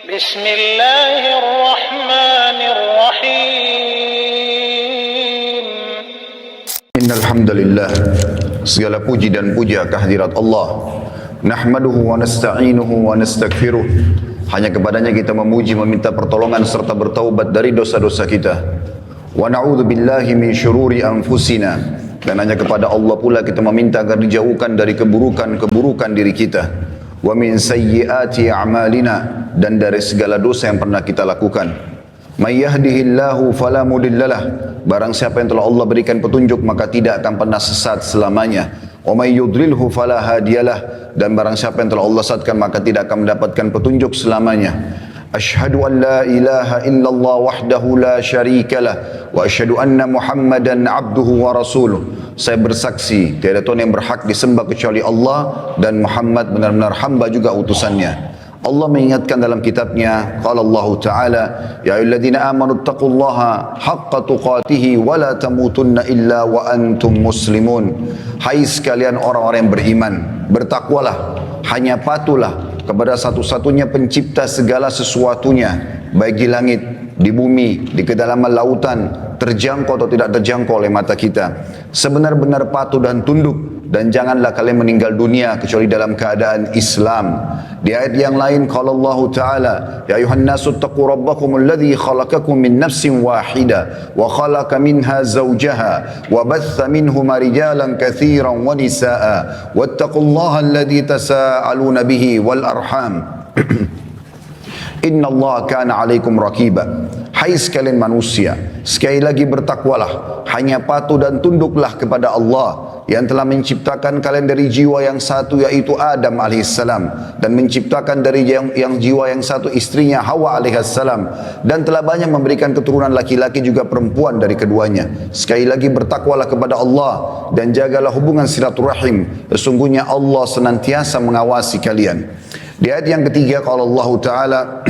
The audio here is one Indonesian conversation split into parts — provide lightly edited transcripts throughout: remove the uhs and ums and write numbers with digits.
Bismillahirrahmanirrahim. Innal hamdalillah, segala puji dan puja kehadirat Allah. Nahmaduhu wa nasta'inuhu wa nastaghfiruh. Hanya kepadanya kita memuji, meminta pertolongan serta bertaubat dari dosa-dosa kita. Wa na'udzu billahi min syururi anfusina. Dan hanya kepada Allah pula kita meminta agar dijauhkan dari keburukan-keburukan diri kita. Wa min sayyiati a'malina, dan dari segala dosa yang pernah kita lakukan. May yahdihillahu fala mudhillalah, barang siapa yang telah Allah berikan petunjuk maka tidak akan pernah sesat selamanya. Wa may yudlilhu fala hadiyalah, dan barang siapa yang telah Allah sesatkan maka tidak akan mendapatkan petunjuk selamanya. Asyhadu an la ilaha illallah wahdahu la syarikalah wa asyhadu anna Muhammadan abduhu wa rasuluh. Saya bersaksi tiada Tuhan yang berhak disembah kecuali Allah, dan Muhammad benar-benar hamba juga utusannya. Allah mengingatkan dalam kitabnya, qala Allah Ta'ala, ya ayyuhalladzina amanu taqullaha haqqa tuqatih wa la tamutunna illa wa antum muslimun. Hai sekalian orang-orang yang beriman, bertakwalah, hanya patuhlah kepada satu-satunya pencipta segala sesuatunya, baik di langit, di bumi, di kedalaman lautan, terjangkau atau tidak terjangkau oleh mata kita. Sebenar-benar patuh dan tunduk, dan janganlah kalian meninggal dunia kecuali dalam keadaan Islam. Di ayat yang lain, qala Allah Ta'ala, ya ayuhan nasu taqu rabbakum alladhi khalaqakum min nafsin wahida wa khalaqa minha zawjaha wa batha minhuma rijalan kathiran wa nisaa wattaqullaha alladhi tasaaluna bihi wal arham Inna Allah kana alaikum raqiba. Hai sekalian manusia, sekali lagi bertakwalah, hanya patuh dan tunduklah kepada Allah yang telah menciptakan kalian dari jiwa yang satu, yaitu Adam alaihissalam, dan menciptakan dari yang jiwa yang satu istrinya Hawa alaihissalam, dan telah banyak memberikan keturunan laki-laki juga perempuan dari keduanya. Sekali lagi bertakwalah kepada Allah dan jagalah hubungan silaturahim, sesungguhnya Allah senantiasa mengawasi kalian. Di ayat yang ketiga, kalau Allah Ta'ala,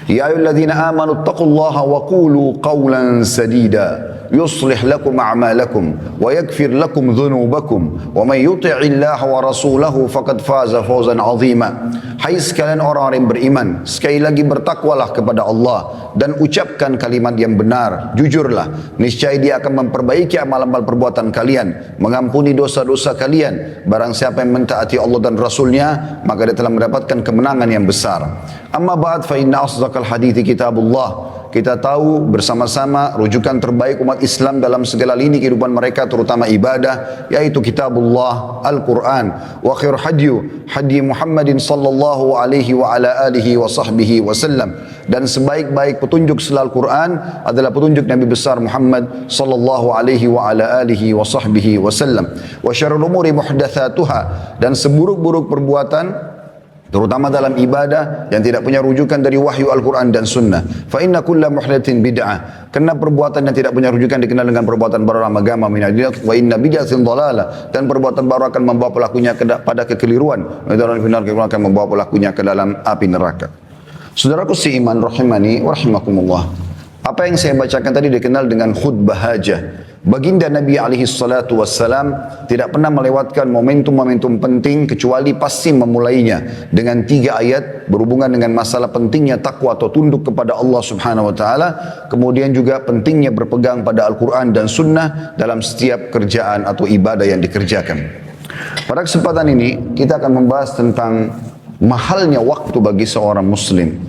ya ayyuhalladzina amanu taqullaha wa qulu qawlan sadida yuslih lakum a'malakum wa yaghfir lakum dhunubakum wa may yuti'illaha wa rasulahu faqad faza fawzan 'azima. Hai sekalian orang-orang yang beriman, sekali lagi bertakwalah kepada Allah dan ucapkan kalimat yang benar, jujurlah, niscaya Dia akan memperbaiki amal-amal perbuatan kalian, mengampuni dosa-dosa kalian. Barang siapa yang mentaati Allah dan Rasulnya, maka dia telah mendapatkan kemenangan yang besar. Amma ba'd, fa inna asdaqal hadithi kitabullah. Kita tahu bersama-sama rujukan terbaik umat Islam dalam segala lini kehidupan mereka, terutama ibadah, yaitu kitabullah, Al-Quran. Wa khair hadi Muhammadin sallallahu alaihi wa ala alihi wa sahbihi wa sallam. Dan sebaik-baik petunjuk selain Al-Quran adalah petunjuk Nabi besar Muhammad sallallahu alaihi wa ala alihi wa sahbihi wa sallam. Wa syarrul umuri muhdatsatuha, dan seburuk-buruk perbuatan terutama dalam ibadah yang tidak punya rujukan dari wahyu Al-Quran dan Sunnah. Fa inna kulla muhdatsin bid'ah, karena perbuatan yang tidak punya rujukan dikenal dengan perbuatan baru dalam agama. Min adillah wa inna bid'atin dhalalah, dan perbuatan baru akan membawa pelakunya pada kekeliruan. Dan akan membawa pelakunya ke dalam api neraka. Saudaraku seiman rahimani wa rahimakumullah, apa yang saya bacakan tadi dikenal dengan khutbah hajah. Baginda Nabi alaihi salatu wassalam tidak pernah melewatkan momentum-momentum penting kecuali pasti memulainya dengan 3 ayat berhubungan dengan masalah pentingnya takwa atau tunduk kepada Allah subhanahu wa ta'ala. Kemudian juga pentingnya berpegang pada Al-Quran dan Sunnah dalam setiap kerjaan atau ibadah yang dikerjakan. Pada kesempatan ini kita akan membahas tentang mahalnya waktu bagi seorang muslim.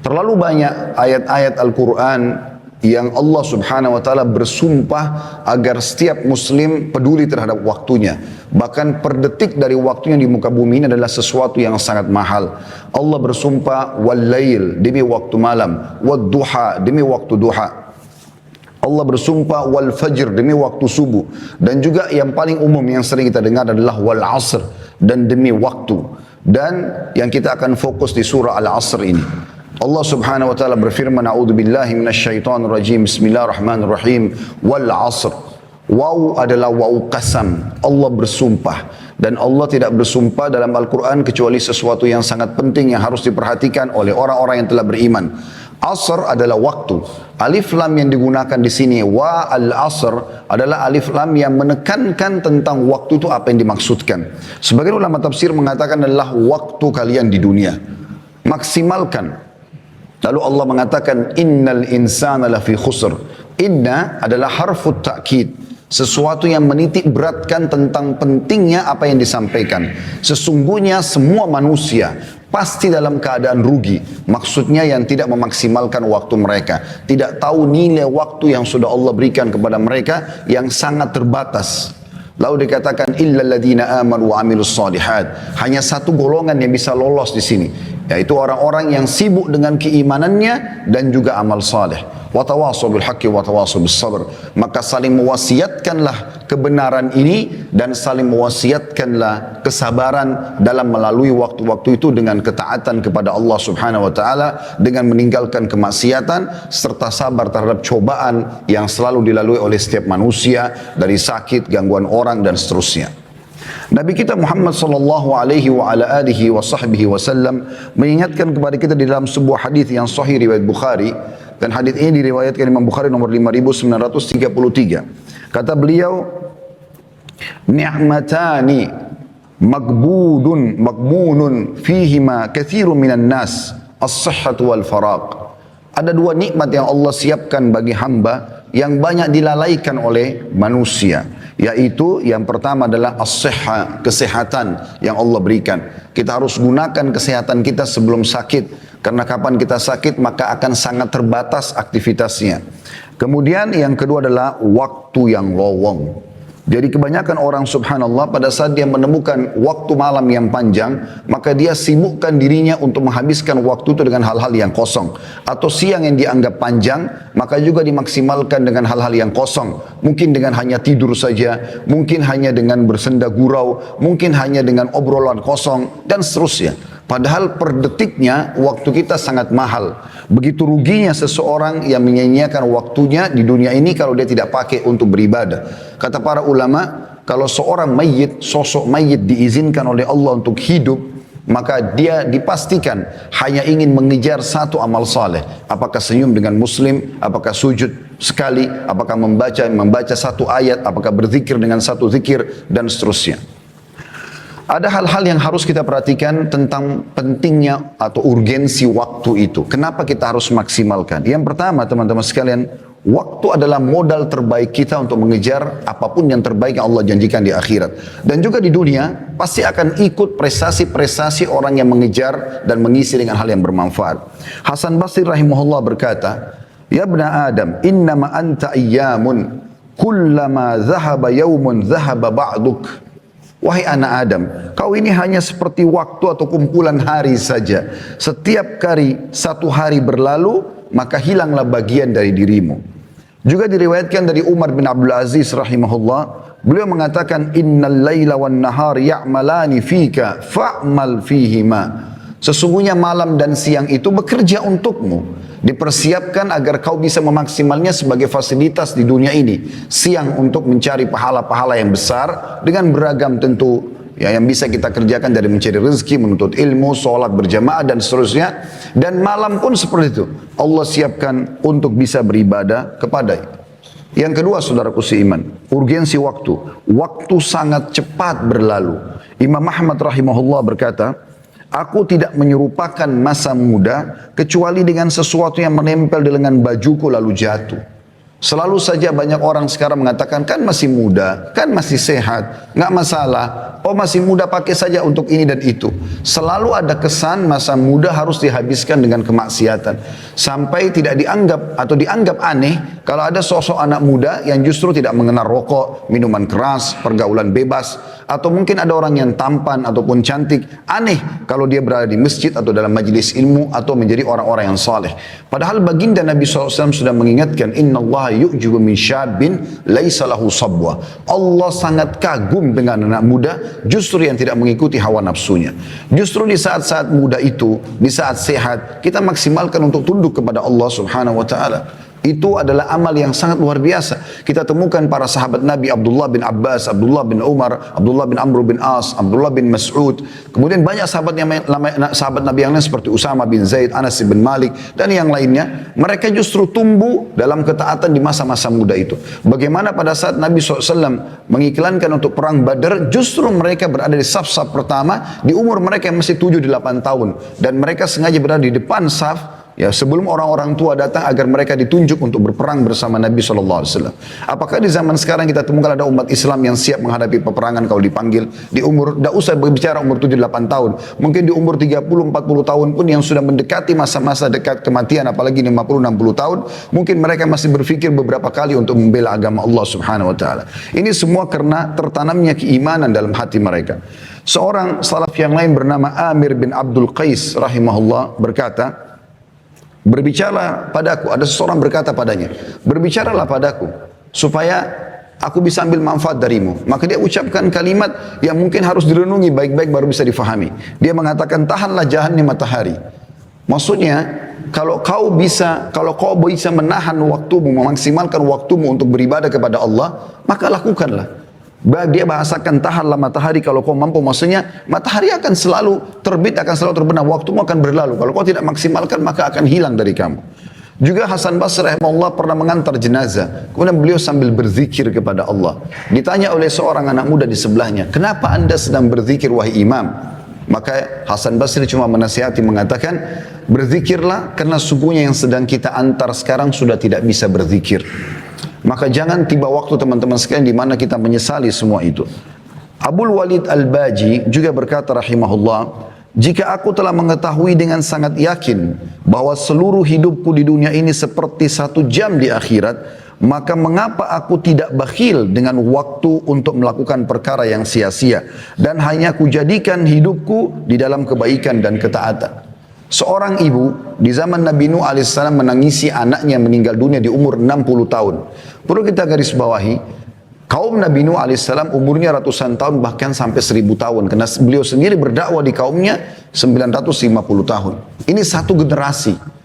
Terlalu banyak ayat-ayat Al-Quran yang Allah subhanahu wa ta'ala bersumpah agar setiap muslim peduli terhadap waktunya. Bahkan per detik dari waktunya di muka bumi ini adalah sesuatu yang sangat mahal. Allah bersumpah wal lail, demi waktu malam, wad duha, demi waktu duha. Allah bersumpah wal fajr, demi waktu subuh. Dan juga yang paling umum yang sering kita dengar adalah wal asr, dan demi waktu. Dan yang kita akan fokus di surah Al-Asr ini, Allah subhanahu wa ta'ala berfirman, a'udzubillahi minasyaitonir rajim, bismillahirrahmanirrahim, wal asr. Waw adalah waw qasam, Allah bersumpah. Dan Allah tidak bersumpah dalam Al-Quran kecuali sesuatu yang sangat penting yang harus diperhatikan oleh orang-orang yang telah beriman. Asr adalah waktu. Alif lam yang digunakan di sini, wa al-asr, adalah alif lam yang menekankan tentang waktu itu apa yang dimaksudkan. Sebagian ulama tafsir mengatakan adalah waktu kalian di dunia. Maksimalkan. Lalu Allah mengatakan, innal insana lafi khusr. Inna adalah harfut ta'kid, sesuatu yang menitik beratkan tentang pentingnya apa yang disampaikan. Sesungguhnya semua manusia pasti dalam keadaan rugi. Maksudnya yang tidak memaksimalkan waktu mereka, tidak tahu nilai waktu yang sudah Allah berikan kepada mereka yang sangat terbatas. Lalu dikatakan illal ladzina amanu wa amilus shalihat. Hanya satu golongan yang bisa lolos di sini, yaitu orang-orang yang sibuk dengan keimanannya dan juga amal saleh. Wa tawassaw bil haqqi wa tawassaw bis sabr. Maka saling mewasiatkanlah kebenaran ini dan saling mewasiatkanlah kesabaran dalam melalui waktu-waktu itu dengan ketaatan kepada Allah Subhanahu wa taala, dengan meninggalkan kemaksiatan serta sabar terhadap cobaan yang selalu dilalui oleh setiap manusia dari sakit, gangguan orang dan seterusnya. Nabi kita Muhammad sallallahu alaihi wa ala alihi wa sahbihi wasallam mengingatkan kepada kita di dalam sebuah hadis yang sahih riwayat Bukhari, dan hadis ini diriwayatkan Imam Bukhari nomor 5933. Kata beliau, ni'matani maghbunun fihima katsirun minan nas, as-sihhatu wal faraq. Ada dua nikmat yang Allah siapkan bagi hamba yang banyak dilalaikan oleh manusia, yaitu yang pertama adalah as-sihha, kesehatan yang Allah berikan. Kita harus gunakan kesehatan kita sebelum sakit, karena kapan kita sakit maka akan sangat terbatas aktivitasnya. Kemudian yang kedua adalah waktu yang lowong. Jadi kebanyakan orang subhanallah pada saat dia menemukan waktu malam yang panjang, maka dia sibukkan dirinya untuk menghabiskan waktu itu dengan hal-hal yang kosong. Atau siang yang dianggap panjang, maka juga dimaksimalkan dengan hal-hal yang kosong. Mungkin dengan hanya tidur saja, mungkin hanya dengan bersenda gurau, mungkin hanya dengan obrolan kosong, dan seterusnya. Padahal per detiknya waktu kita sangat mahal. Begitu ruginya seseorang yang menyia-nyiakan waktunya di dunia ini kalau dia tidak pakai untuk beribadah. Kata para ulama, kalau seorang mayit, sosok mayit diizinkan oleh Allah untuk hidup, maka dia dipastikan hanya ingin mengejar satu amal saleh. Apakah senyum dengan muslim, apakah sujud sekali, apakah membaca satu ayat, apakah berzikir dengan satu zikir, dan seterusnya. Ada hal-hal yang harus kita perhatikan tentang pentingnya atau urgensi waktu itu. Kenapa kita harus maksimalkan? Yang pertama, teman-teman sekalian, waktu adalah modal terbaik kita untuk mengejar apapun yang terbaik yang Allah janjikan di akhirat. Dan juga di dunia, pasti akan ikut prestasi-prestasi orang yang mengejar dan mengisi dengan hal yang bermanfaat. Hasan Basri rahimahullah berkata, ya ibna Adam, innama anta ayyamun, kullama zahaba yawmun zahaba ba'duk. Wahai anak Adam, kau ini hanya seperti waktu atau kumpulan hari saja. Setiap kali satu hari berlalu, maka hilanglah bagian dari dirimu. Juga diriwayatkan dari Umar bin Abdul Aziz rahimahullah, beliau mengatakan, innal laila wan nahar ya'malani fika fa'mal fihima. Sesungguhnya malam dan siang itu bekerja untukmu, dipersiapkan agar kau bisa memaksimalnya sebagai fasilitas di dunia ini. Siang untuk mencari pahala-pahala yang besar dengan beragam tentu ya, yang bisa kita kerjakan dari mencari rezeki, menuntut ilmu, sholat berjamaah dan seterusnya. Dan malam pun seperti itu, Allah siapkan untuk bisa beribadah kepada. Yang kedua, saudaraku seiman, urgensi waktu. Waktu sangat cepat berlalu. Imam Ahmad rahimahullah berkata, aku tidak menyerupakan masa muda kecuali dengan sesuatu yang menempel di lengan bajuku lalu jatuh. Selalu saja banyak orang sekarang mengatakan, kan masih muda, kan masih sehat, nggak masalah. Oh masih muda, pakai saja untuk ini dan itu. Selalu ada kesan masa muda harus dihabiskan dengan kemaksiatan. Sampai tidak dianggap atau dianggap aneh kalau ada sosok anak muda yang justru tidak mengenal rokok, minuman keras, pergaulan bebas. Atau mungkin ada orang yang tampan ataupun cantik. Aneh kalau dia berada di masjid atau dalam majlis ilmu atau menjadi orang-orang yang saleh. Padahal baginda Nabi SAW sudah mengingatkan, Inna Allah yu'jibu min syabin laisa lahu sabwa. Allah sangat kagum dengan anak muda justru yang tidak mengikuti hawa nafsunya. Justru di saat-saat muda itu, di saat sehat, kita maksimalkan untuk tunduk kepada Allah Subhanahu wa taala. Itu adalah amal yang sangat luar biasa. Kita temukan para sahabat Nabi, Abdullah bin Abbas, Abdullah bin Umar, Abdullah bin Amr bin As, Abdullah bin Mas'ud. Kemudian banyak sahabat Nabi yang lain seperti Usama bin Zaid, Anas bin Malik, dan yang lainnya. Mereka justru tumbuh dalam ketaatan di masa-masa muda itu. Bagaimana pada saat Nabi SAW mengiklankan untuk perang Badar, justru mereka berada di saf-saf pertama di umur mereka yang masih 7-8 tahun. Dan mereka sengaja berada di depan saf, ya, sebelum orang-orang tua datang agar mereka ditunjuk untuk berperang bersama Nabi SAW. Apakah di zaman sekarang kita temukan ada umat Islam yang siap menghadapi peperangan kalau dipanggil di umur, tidak usah berbicara umur 7-8 tahun, mungkin di umur 30-40 tahun pun yang sudah mendekati masa-masa dekat kematian, apalagi 50-60 tahun, mungkin mereka masih berpikir beberapa kali untuk membela agama Allah Subhanahu Wa Taala. Ini semua karena tertanamnya keimanan dalam hati mereka. Seorang salaf yang lain bernama Amir bin Abdul Qais rahimahullah berkata, berbicara padaku, ada seseorang berkata padanya, berbicaralah padaku supaya aku bisa ambil manfaat darimu. Maka dia ucapkan kalimat yang mungkin harus direnungi baik-baik baru bisa difahami. Dia mengatakan, tahanlah jahannya matahari. Maksudnya, kalau kau bisa menahan waktumu, memaksimalkan waktumu untuk beribadah kepada Allah, maka lakukanlah. Dia bahasakan tahanlah matahari kalau kau mampu, maksudnya matahari akan selalu terbit, akan selalu terbenam, waktumu akan berlalu. Kalau kau tidak maksimalkan maka akan hilang dari kamu. Juga Hasan Basri rahimahullah pernah mengantar jenazah, kemudian beliau sambil berzikir kepada Allah. Ditanya oleh seorang anak muda di sebelahnya, kenapa anda sedang berzikir wahai imam? Maka Hasan Basri cuma menasihati mengatakan, berzikirlah karena sungguhnya yang sedang kita antar sekarang sudah tidak bisa berzikir. Maka jangan tiba waktu teman-teman sekalian di mana kita menyesali semua itu. Abul Walid Al-Baji juga berkata rahimahullah, jika aku telah mengetahui dengan sangat yakin bahwa seluruh hidupku di dunia ini seperti 1 jam di akhirat, maka mengapa aku tidak bakhil dengan waktu untuk melakukan perkara yang sia-sia dan hanya kujadikan hidupku di dalam kebaikan dan ketaatan. Seorang ibu di zaman Nabi Nuh AS menangisi anaknya yang meninggal dunia di umur 60 tahun. Perlu kita garis bawahi, kaum Nabi Nuh AS umurnya ratusan tahun bahkan sampai 1000 tahun. Karena beliau sendiri berdakwah di kaumnya 950 tahun. Ini satu generasi.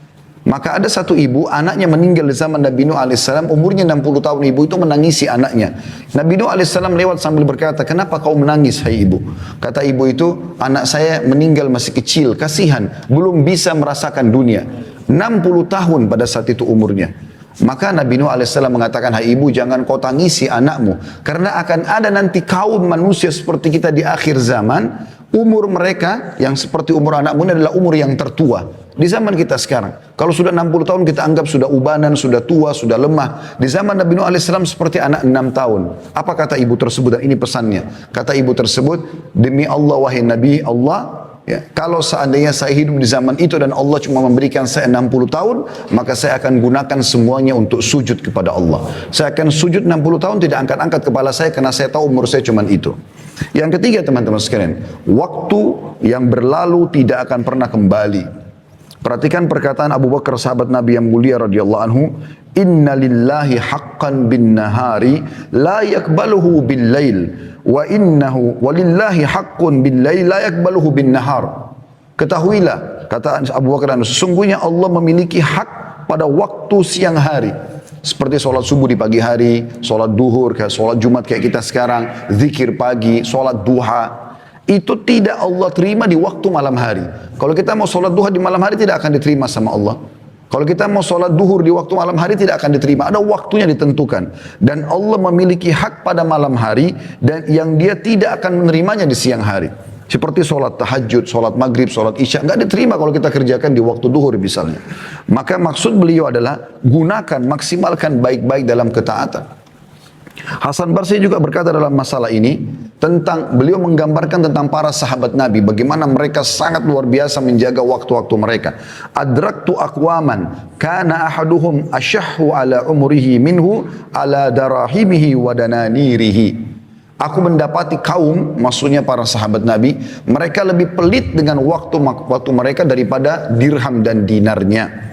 Maka ada satu ibu, anaknya meninggal di zaman Nabi Nuh AS, umurnya 60 tahun, ibu itu menangisi anaknya. Nabi Nuh AS lewat sambil berkata, kenapa kau menangis hai ibu? Kata ibu itu, anak saya meninggal masih kecil, kasihan, belum bisa merasakan dunia. 60 tahun pada saat itu umurnya. Maka Nabi Nuh AS mengatakan, hai ibu jangan kau tangisi anakmu, karena akan ada nanti kaum manusia seperti kita di akhir zaman, umur mereka yang seperti umur anakmu ini adalah umur yang tertua. Di zaman kita sekarang, kalau sudah 60 tahun kita anggap sudah ubanan, sudah tua, sudah lemah. Di zaman Nabi Nuh AS seperti anak 6 tahun. Apa kata ibu tersebut, dan ini pesannya. Kata ibu tersebut, demi Allah wahai Nabi Allah, ya, kalau seandainya saya hidup di zaman itu dan Allah cuma memberikan saya 60 tahun, maka saya akan gunakan semuanya untuk sujud kepada Allah. Saya akan sujud 60 tahun, tidak angkat-angkat kepala saya karena saya tahu umur saya cuma itu. Yang ketiga teman-teman sekalian, waktu yang berlalu tidak akan pernah kembali. Perhatikan perkataan Abu Bakar sahabat Nabi yang mulia radhiyallahu anhu, inna lillahi haqqan bin nahari la yakbaluhu bil lail wa innahu walillahi haqqun bil lail la yakbaluhu bin nahar. Ketahuilah, kata Abu Bakar, sesungguhnya Allah memiliki hak pada waktu siang hari. Seperti sholat subuh di pagi hari, sholat duhur, sholat Jumat kayak kita sekarang, zikir pagi, sholat duha. Itu tidak Allah terima di waktu malam hari. Kalau kita mau sholat duha di malam hari tidak akan diterima sama Allah. Kalau kita mau sholat duhur di waktu malam hari tidak akan diterima. Ada waktunya ditentukan. Dan Allah memiliki hak pada malam hari dan yang dia tidak akan menerimanya di siang hari. Seperti sholat tahajud, sholat maghrib, sholat isya. Nggak diterima kalau kita kerjakan di waktu duhur misalnya. Maka maksud beliau adalah gunakan, maksimalkan baik-baik dalam ketaatan. Hasan Basri juga berkata dalam masalah ini tentang, beliau menggambarkan tentang para sahabat Nabi, bagaimana mereka sangat luar biasa menjaga waktu-waktu mereka. Adraktu aqwaman kana ahaduhum ashahhu ala umrihi minhu ala darahimihi wa dananirihi. Aku mendapati kaum, maksudnya para sahabat Nabi, mereka lebih pelit dengan waktu mereka daripada dirham dan dinarnya.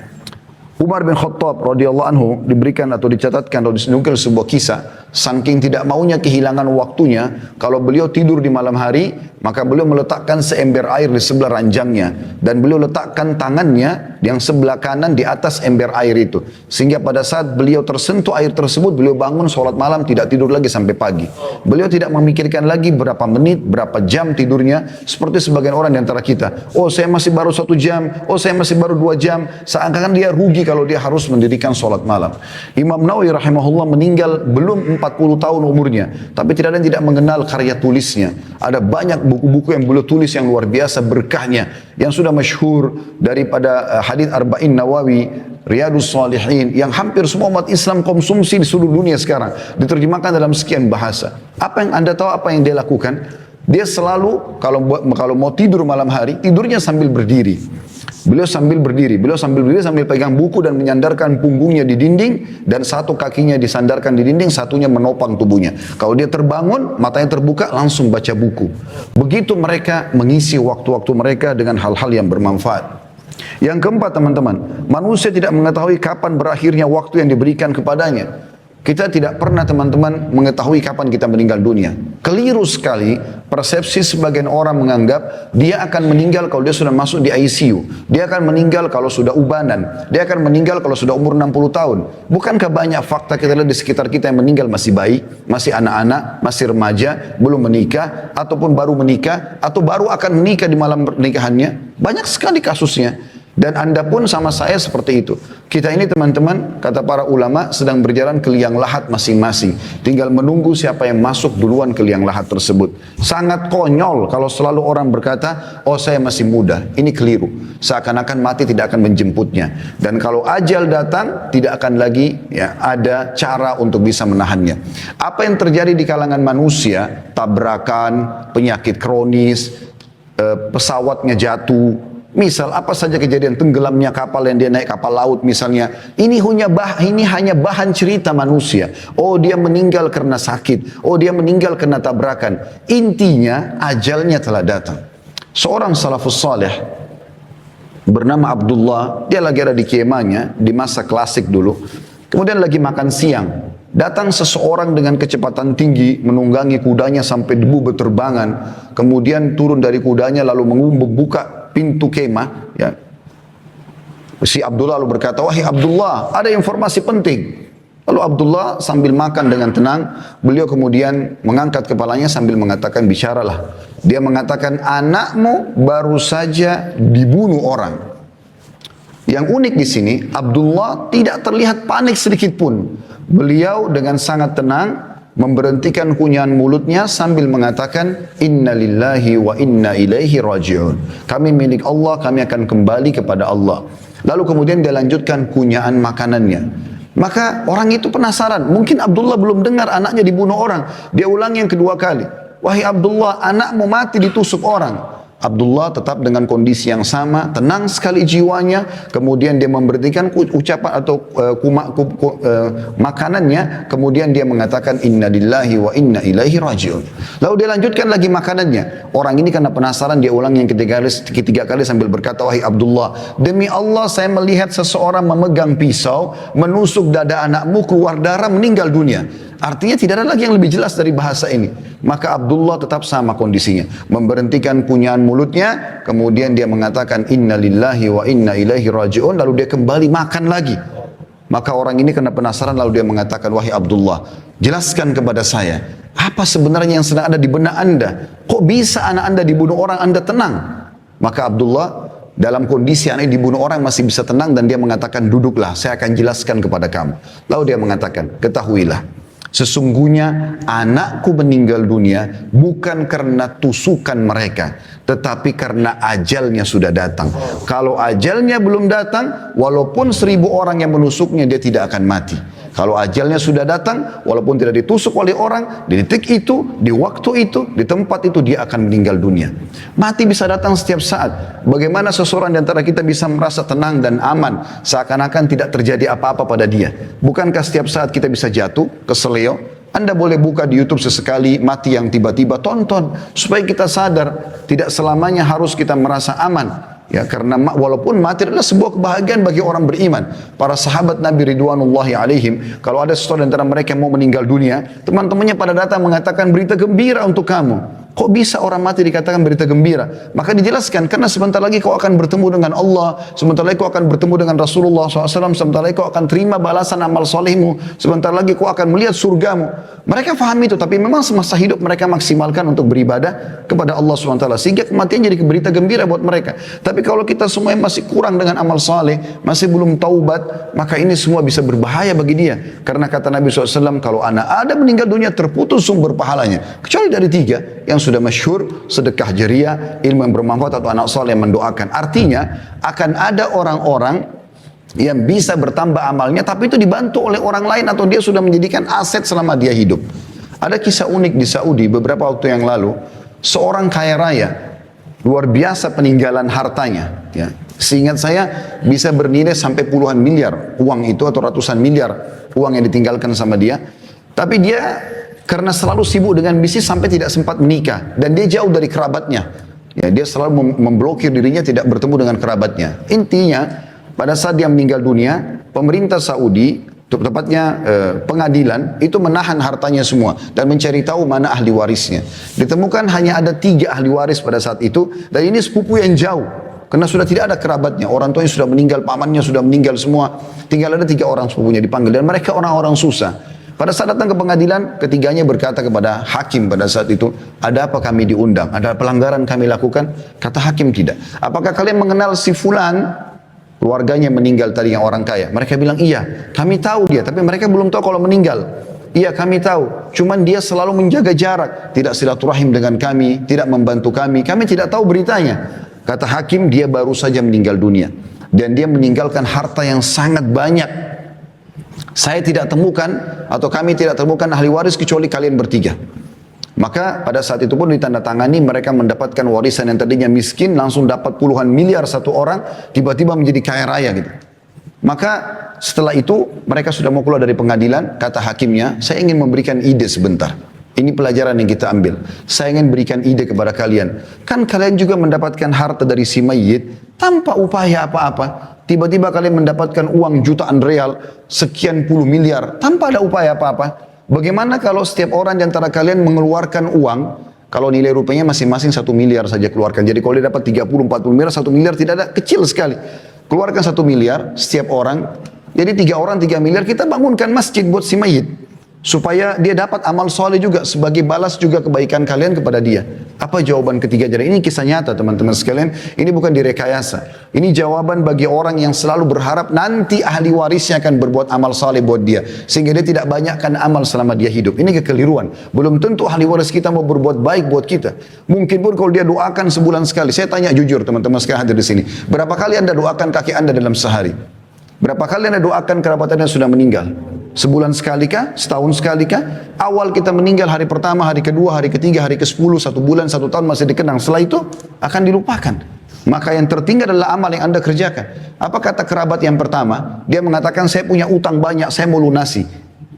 Umar bin Khattab radhiyallahu anhu diberikan atau dicatatkan atau disenungkil sebuah kisah. saking tidak maunya kehilangan waktunya, kalau beliau tidur di malam hari, maka beliau meletakkan seember air di sebelah ranjangnya, dan beliau letakkan tangannya yang sebelah kanan di atas ember air itu, sehingga pada saat beliau tersentuh air tersebut, beliau bangun sholat malam, tidak tidur lagi sampai pagi. Beliau tidak memikirkan lagi berapa menit, berapa jam tidurnya, seperti sebagian orang di antara kita. Oh, saya masih baru 1 jam, oh saya masih baru 2 jam, seakan-akan dia rugi kalau dia harus mendirikan sholat malam. Imam Nawawi rahimahullah meninggal belum 40 tahun umurnya, tapi tidak ada yang tidak mengenal karya tulisnya. Ada banyak buku-buku yang beliau tulis yang luar biasa berkahnya, yang sudah masyhur daripada hadis Arba'in Nawawi, Riyadus Salihin, yang hampir semua umat Islam konsumsi di seluruh dunia sekarang, diterjemahkan dalam sekian bahasa. Apa yang Anda tahu apa yang dia lakukan? Dia selalu kalau mau tidur malam hari, tidurnya sambil berdiri. Beliau sambil berdiri sambil pegang buku dan menyandarkan punggungnya di dinding, dan satu kakinya disandarkan di dinding, satunya menopang tubuhnya. Kalau dia terbangun, matanya terbuka, langsung baca buku. Begitu mereka mengisi waktu-waktu mereka dengan hal-hal yang bermanfaat. Yang keempat teman-teman, manusia tidak mengetahui kapan berakhirnya waktu yang diberikan kepadanya. Kita tidak pernah teman-teman mengetahui kapan kita meninggal dunia. Keliru sekali persepsi sebagian orang menganggap dia akan meninggal kalau dia sudah masuk di ICU. Dia akan meninggal kalau sudah ubanan. Dia akan meninggal kalau sudah umur 60 tahun. Bukankah banyak fakta kita lihat di sekitar kita yang meninggal masih bayi, masih anak-anak, masih remaja, belum menikah, ataupun baru menikah, atau baru akan menikah di malam pernikahannya. Banyak sekali kasusnya. Dan Anda pun sama saya seperti itu. Kita ini teman-teman, kata para ulama, sedang berjalan ke liang lahat masing-masing. Tinggal menunggu siapa yang masuk duluan ke liang lahat tersebut. Sangat konyol kalau selalu orang berkata, oh saya masih muda. Ini keliru. Seakan-akan mati tidak akan menjemputnya. Dan kalau ajal datang, tidak akan lagi ada cara untuk bisa menahannya. Apa yang terjadi di kalangan manusia, tabrakan, penyakit kronis, pesawatnya jatuh, misal apa saja kejadian, tenggelamnya kapal yang dia naik kapal laut misalnya, ini hanya bahan cerita manusia. Oh dia meninggal karena sakit, oh dia meninggal karena tabrakan. Intinya ajalnya telah datang. Seorang salafus saleh bernama Abdullah, dia lagi ada di kemahnya di masa klasik dulu, kemudian lagi makan siang. Datang seseorang dengan kecepatan tinggi, menunggangi kudanya sampai debu berterbangan, kemudian turun dari kudanya lalu membuka pintu kemah. Ya. Si Abdullah lalu berkata, wahai Abdullah, ada informasi penting. Lalu Abdullah sambil makan dengan tenang, beliau kemudian mengangkat kepalanya sambil mengatakan, bicaralah. Dia mengatakan, anakmu baru saja dibunuh orang. Yang unik di sini, Abdullah tidak terlihat panik sedikit pun. Beliau dengan sangat tenang memberhentikan kunyahan mulutnya sambil mengatakan, Inna lillahi wa inna ilaihi raji'un. Kami milik Allah, kami akan kembali kepada Allah. Lalu kemudian dia lanjutkan kunyahan makanannya. Maka orang itu penasaran, mungkin Abdullah belum dengar anaknya dibunuh orang. Dia ulang yang kedua kali, wahai Abdullah, anakmu mati ditusuk orang. Abdullah tetap dengan kondisi yang sama, tenang sekali jiwanya. Kemudian dia memberhentikan ucapan atau makanannya. Kemudian dia mengatakan, Inna lillahi wa inna ilaihi raji'un. Lalu dia lanjutkan lagi makanannya. Orang ini karena penasaran, dia ulang yang ketiga kali sambil berkata, wahai Abdullah, demi Allah saya melihat seseorang memegang pisau, menusuk dada anakmu, keluar darah, meninggal dunia. Artinya tidak ada lagi yang lebih jelas dari bahasa ini. Maka Abdullah tetap sama kondisinya, memberhentikan kunyahan mulutnya, kemudian dia mengatakan inna lillahi wa inna ilaihi raji'un, lalu dia kembali makan lagi. Maka orang ini kena penasaran, lalu dia mengatakan, wahai Abdullah, jelaskan kepada saya, apa sebenarnya yang sedang ada di benak anda? Kok bisa anak anda dibunuh orang, anda tenang? Maka Abdullah dalam kondisi aneh dibunuh orang masih bisa tenang, dan dia mengatakan, duduklah, saya akan jelaskan kepada kamu. Lalu dia mengatakan, ketahuilah, sesungguhnya anakku meninggal dunia bukan karena tusukan mereka, tetapi karena ajalnya sudah datang. Kalau ajalnya belum datang, walaupun 1000 orang yang menusuknya, dia tidak akan mati. Kalau ajalnya sudah datang, walaupun tidak ditusuk oleh orang, di detik itu, di waktu itu, di tempat itu, dia akan meninggal dunia. Mati bisa datang setiap saat. Bagaimana seseorang di antara kita bisa merasa tenang dan aman, seakan-akan tidak terjadi apa-apa pada dia? Bukankah setiap saat kita bisa jatuh, keseleo? Anda boleh buka di YouTube sesekali mati yang tiba-tiba, tonton supaya kita sadar tidak selamanya harus kita merasa aman. Ya, karena walaupun mati adalah sebuah kebahagiaan bagi orang beriman. Para sahabat Nabi Ridwanullahi alaihim, kalau ada seseorang antara mereka yang mau meninggal dunia, teman-temannya pada datang mengatakan berita gembira untuk kamu. Kok bisa orang mati dikatakan berita gembira? Maka dijelaskan, karena sebentar lagi kau akan bertemu dengan Allah, sebentar lagi kau akan bertemu dengan Rasulullah SAW, sebentar lagi kau akan terima balasan amal solehmu, sebentar lagi kau akan melihat surgamu. Mereka faham itu, tapi memang semasa hidup mereka maksimalkan untuk beribadah kepada Allah SWT, sehingga kematian jadi berita gembira buat mereka. Tapi kalau kita semua masih kurang dengan amal saleh, masih belum taubat, maka ini semua bisa berbahaya bagi dia. Karena kata Nabi SAW, kalau anak Adam meninggal dunia, terputus sumber pahalanya. Kecuali dari 3, yang sudah masyhur, sedekah jariah, ilmu yang bermanfaat, atau anak saleh yang mendoakan. Artinya, akan ada orang-orang yang bisa bertambah amalnya, tapi itu dibantu oleh orang lain, atau dia sudah menjadikan aset selama dia hidup. Ada kisah unik di Saudi beberapa waktu yang lalu, seorang kaya raya, luar biasa peninggalan hartanya. Ya. Seingat saya bisa bernilai sampai puluhan miliar uang itu, atau ratusan miliar uang yang ditinggalkan sama dia. Tapi dia karena selalu sibuk dengan bisnis sampai tidak sempat menikah, dan dia jauh dari kerabatnya. Ya, dia selalu memblokir dirinya tidak bertemu dengan kerabatnya. Intinya pada saat dia meninggal dunia, pemerintah Saudi, tepatnya pengadilan, itu menahan hartanya semua dan mencari tahu mana ahli warisnya. Ditemukan hanya ada 3 ahli waris pada saat itu, dan ini sepupu yang jauh, karena sudah tidak ada kerabatnya. Orang tuanya sudah meninggal, pamannya sudah meninggal semua, tinggal ada 3 orang sepupunya dipanggil, dan mereka orang-orang susah. Pada saat datang ke pengadilan, ketiganya berkata kepada hakim pada saat itu, ada apa kami diundang? Ada pelanggaran kami lakukan? Kata hakim, tidak. Apakah kalian mengenal si fulan? Keluarganya meninggal tadi yang orang kaya. Mereka bilang, iya, kami tahu dia, tapi mereka belum tahu kalau meninggal. Iya, kami tahu, cuman dia selalu menjaga jarak, tidak silaturahim dengan kami, tidak membantu kami tidak tahu beritanya. Kata hakim, dia baru saja meninggal dunia, dan dia meninggalkan harta yang sangat banyak. Saya tidak temukan, atau kami tidak temukan ahli waris kecuali kalian bertiga. Maka pada saat itu pun ditandatangani, mereka mendapatkan warisan yang tadinya miskin, langsung dapat puluhan miliar satu orang, tiba-tiba menjadi kaya raya gitu. Maka setelah itu mereka sudah mau keluar dari pengadilan, kata hakimnya, saya ingin memberikan ide sebentar. Ini pelajaran yang kita ambil. Saya ingin berikan ide kepada kalian. Kan kalian juga mendapatkan harta dari si mayit tanpa upaya apa-apa. Tiba-tiba kalian mendapatkan uang jutaan real, sekian puluh miliar, tanpa ada upaya apa-apa. Bagaimana kalau setiap orang di antara kalian mengeluarkan uang, kalau nilai rupiahnya masing-masing 1 miliar saja keluarkan. Jadi kalau dia dapat 30-40 miliar, 1 miliar tidak ada, kecil sekali. Keluarkan 1 miliar setiap orang, jadi 3 orang 3 miliar, kita bangunkan masjid buat si mayit. Supaya dia dapat amal soleh juga, sebagai balas juga kebaikan kalian kepada dia. Apa jawaban ketiga? Jadi ini kisah nyata teman-teman sekalian, ini bukan direkayasa. Ini jawaban bagi orang yang selalu berharap nanti ahli warisnya akan berbuat amal soleh buat dia, sehingga dia tidak banyakkan amal selama dia hidup. Ini kekeliruan. Belum tentu ahli waris kita mau berbuat baik buat kita. Mungkin pun kalau dia doakan sebulan sekali. Saya tanya jujur teman-teman sekalian hadir di sini, berapa kali anda doakan kakek anda dalam sehari? Berapa kali anda doakan kerabat anda yang sudah meninggal? Sebulan sekali kah? Setahun sekali kah? Awal kita meninggal, hari pertama, hari kedua, hari ketiga, hari ke-10, 1 bulan, 1 tahun masih dikenang. Setelah itu akan dilupakan. Maka yang tertinggal adalah amal yang anda kerjakan. Apa kata kerabat yang pertama? Dia mengatakan, saya punya utang banyak, saya mau lunasi.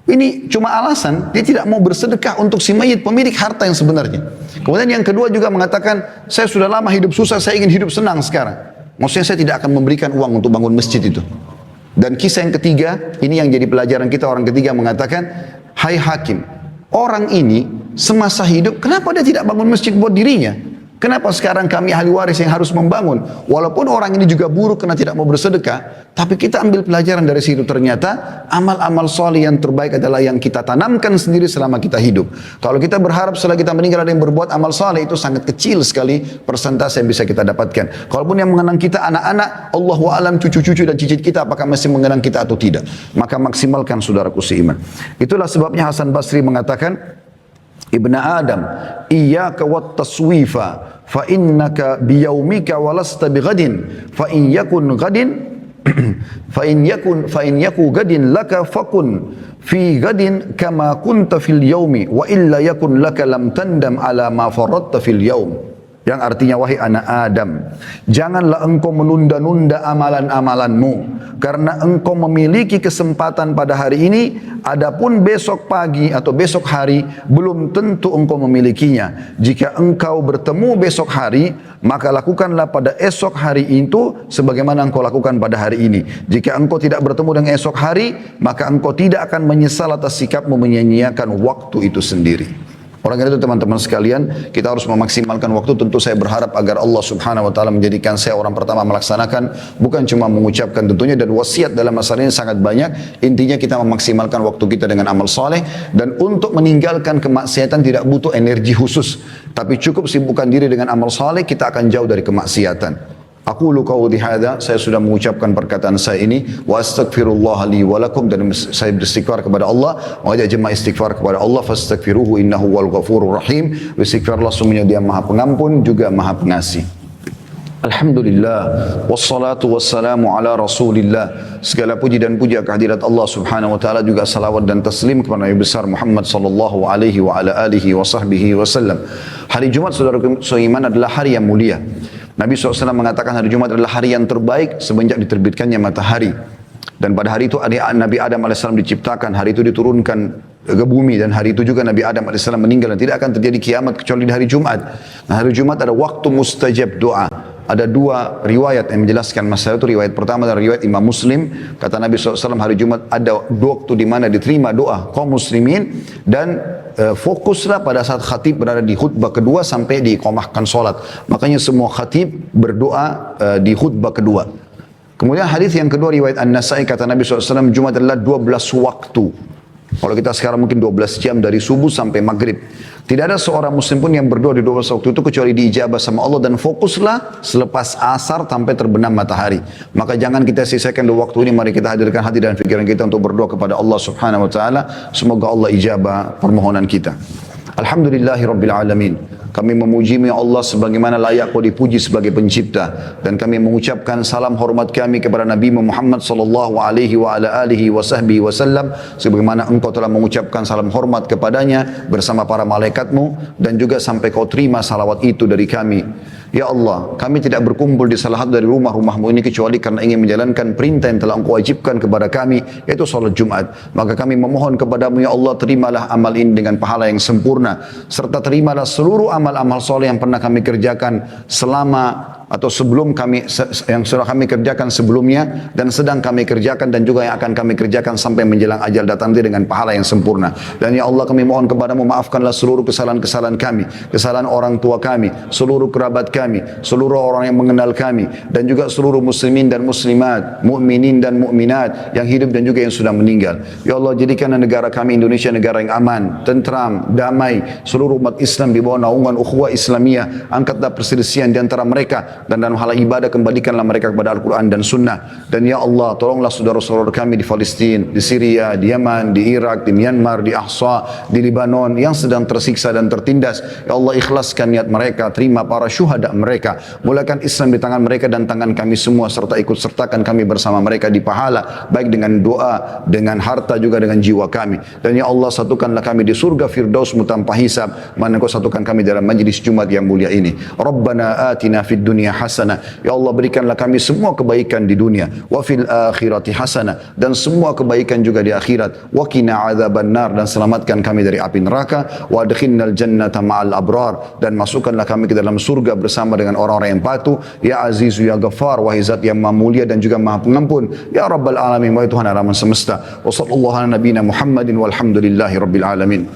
Ini cuma alasan, dia tidak mau bersedekah untuk si mayit, pemilik harta yang sebenarnya. Kemudian yang kedua juga mengatakan, saya sudah lama hidup susah, saya ingin hidup senang sekarang. Maksudnya saya tidak akan memberikan uang untuk bangun masjid itu. Dan kisah yang ketiga, ini yang jadi pelajaran kita, orang ketiga mengatakan, hai hakim, orang ini semasa hidup, kenapa dia tidak bangun masjid buat dirinya? Kenapa sekarang kami ahli waris yang harus membangun? Walaupun orang ini juga buruk karena tidak mau bersedekah, tapi kita ambil pelajaran dari situ. Ternyata amal-amal soleh yang terbaik adalah yang kita tanamkan sendiri selama kita hidup. Kalau kita berharap setelah kita meninggal ada yang berbuat amal soleh, itu sangat kecil sekali persentase yang bisa kita dapatkan. Kalaupun yang mengenang kita anak-anak, Allahu a'lam cucu-cucu dan cicit kita apakah masih mengenang kita atau tidak. Maka maksimalkan saudaraku seiman. Itulah sebabnya Hasan Basri mengatakan, Ibn Adam, iyyaka wat taswifa fa innaka biyaumika walasta bighadin fa in yakun ghadin fa in yaku gadin laka fakun fi gadin kama kunta fil yaumi wa illa yakun laka lam tandam ala ma faradta fil yaum. yang artinya wahai anak Adam, janganlah engkau menunda-nunda amalan-amalanmu karena engkau memiliki kesempatan pada hari ini, adapun besok pagi atau besok hari belum tentu engkau memilikinya. Jika engkau bertemu besok hari, maka lakukanlah pada esok hari itu sebagaimana engkau lakukan pada hari ini. Jika engkau tidak bertemu dengan esok hari, maka engkau tidak akan menyesal atas sikapmu menyia-nyiakan waktu itu sendiri. Oleh karena itu teman-teman sekalian, kita harus memaksimalkan waktu. Tentu saya berharap agar Allah subhanahu wa ta'ala menjadikan saya orang pertama melaksanakan, bukan cuma mengucapkan tentunya, dan wasiat dalam masalah ini sangat banyak. Intinya kita memaksimalkan waktu kita dengan amal soleh, dan untuk meninggalkan kemaksiatan tidak butuh energi khusus, tapi cukup sibukkan diri dengan amal soleh, kita akan jauh dari kemaksiatan. Aku qauli hadza, saya sudah mengucapkan perkataan saya ini, wa astaghfirullah li wa lakum, dan saya beristighfar kepada Allah, mengajak jemaah istighfar kepada Allah, fastaghfiruhu innahu wal ghafurur rahim. Istighfarlah, sungguhnya Dia Maha Pengampun juga Maha Pengasih. Alhamdulillah, wassalatu wassalamu ala Rasulillah. Segala puji dan puja kehadirat Allah subhanahu wa ta'ala, juga salawat dan taslim kepada Nabi besar Muhammad sallallahu alaihi wa ala alihi wa sahbihi wasallam. Hari Jumat, saudara seiman, adalah hari yang mulia. Nabi SAW mengatakan hari Jumat adalah hari yang terbaik semenjak diterbitkannya matahari. Dan pada hari itu Nabi Adam AS diciptakan, hari itu diturunkan ke bumi, dan hari itu juga Nabi Adam AS meninggal, dan tidak akan terjadi kiamat kecuali di hari Jumat. Nah, hari Jumat ada waktu mustajab doa. Ada dua riwayat yang menjelaskan masalah itu. Riwayat pertama adalah riwayat Imam Muslim. Kata Nabi SAW, hari Jumat ada waktu di mana diterima doa kaum muslimin, dan fokuslah pada saat khatib berada di khutbah kedua sampai diiqamahkan solat. Makanya semua khatib berdoa di khutbah kedua. Kemudian hadis yang kedua riwayat An-Nasai, kata Nabi SAW, Jumat adalah 12 waktu. Kalau kita sekarang mungkin 12 jam dari subuh sampai maghrib. Tidak ada seorang muslim pun yang berdoa di 12 waktu itu kecuali diijabah sama Allah, dan fokuslah selepas asar sampai terbenam matahari. Maka jangan kita sisakan dua waktu ini, mari kita hadirkan hati dan pikiran kita untuk berdoa kepada Allah subhanahu wa ta'ala. Semoga Allah ijabah permohonan kita. Alhamdulillahi Rabbil Alamin. Kami memuji-Mu ya Allah sebagaimana layak Kau dipuji sebagai pencipta, dan kami mengucapkan salam hormat kami kepada Nabi Muhammad sallallahu alaihi wa ala alihi wa sahbihi wasallam, sebagaimana Engkau telah mengucapkan salam hormat kepadanya bersama para malaikatmu, dan juga sampai Kau terima salawat itu dari kami. Ya Allah, kami tidak berkumpul di salah satu dari rumah-rumah-Mu ini kecuali karena ingin menjalankan perintah yang telah Engkau wajibkan kepada kami, yaitu salat Jumat. Maka kami memohon kepadamu ya Allah, terimalah amal ini dengan pahala yang sempurna, serta terimalah seluruh amal-amal soleh yang pernah kami kerjakan selama atau sebelum kami, yang sudah kami kerjakan sebelumnya dan sedang kami kerjakan, dan juga yang akan kami kerjakan sampai menjelang ajal datang dengan pahala yang sempurna. Dan ya Allah, kami mohon kepadamu, maafkanlah seluruh kesalahan-kesalahan kami, kesalahan orang tua kami, seluruh kerabat kami, seluruh orang yang mengenal kami, dan juga seluruh muslimin dan muslimat, mukminin dan mukminat yang hidup dan juga yang sudah meninggal. Ya Allah, jadikanlah negara kami Indonesia negara yang aman, tentram, damai, seluruh umat Islam di bawah naungan ukhuwah Islamiyah. Angkatlah perselisihan di antara mereka, dan dalam hal ibadah kembalikanlah mereka kepada Al-Quran dan Sunnah. Dan ya Allah, tolonglah saudara-saudara kami di Palestina, di Syria, di Yaman, di Irak, di Myanmar, di Ahsa, di Libanon yang sedang tersiksa dan tertindas. Ya Allah, ikhlaskan niat mereka, terima para syuhada mereka, mulakan Islam di tangan mereka dan tangan kami semua, serta ikut sertakan kami bersama mereka di pahala, baik dengan doa, dengan harta, juga dengan jiwa kami. Dan ya Allah, satukanlah kami di surga Firdaus tanpa hisab, mana Kau satukan kami dalam majlis Jumat yang mulia ini. Rabbana atina fid dunya hasanah. Ya Allah, berikanlah kami semua kebaikan di dunia, wa fil akhirati hasanah, dan semua kebaikan juga di akhirat. Wa qina adzabannar, dan selamatkan kami dari api neraka. Wa adkhilnal jannata ma'al abrar, dan masukkanlah kami ke dalam surga bersama dengan orang-orang yang patuh. Ya Azizu ya Ghaffar, wahai Zat yang Maha Mulia dan juga Maha Pengampun. Ya Rabbal Alamin, wahai Tuhan alam semesta. Wa sallallahu ala nabiyina Muhammadin walhamdulillahi rabbil alamin.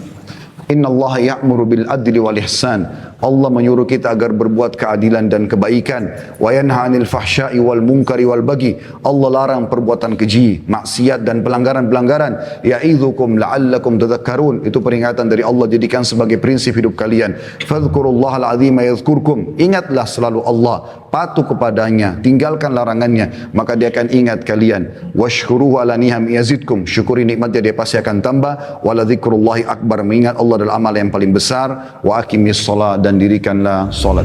Inna Allah ya'muru bil adli wal ihsan. Allah menyuruh kita agar berbuat keadilan dan kebaikan. Wa yanha 'anil fahsya'i wal munkari wal baghi. Allah larang perbuatan keji, maksiat dan pelanggaran-pelanggaran. Ya'idzukum la'allakum tadhakkarun. Itu peringatan dari Allah, jadikan sebagai prinsip hidup kalian. Fadhkurullahal 'azima yadhkurkum. Ingatlah selalu Allah, patuh kepadanya, tinggalkan larangannya, maka Dia akan ingat kalian. Washkuruhu 'ala niham yazidkum. Syukuri nikmatnya, Dia pasti akan tambah. Wa la dzikrullahi akbar. Mengingat Allah adalah amal yang paling besar. Wa aqimis shalah, dan dirikanlah salat.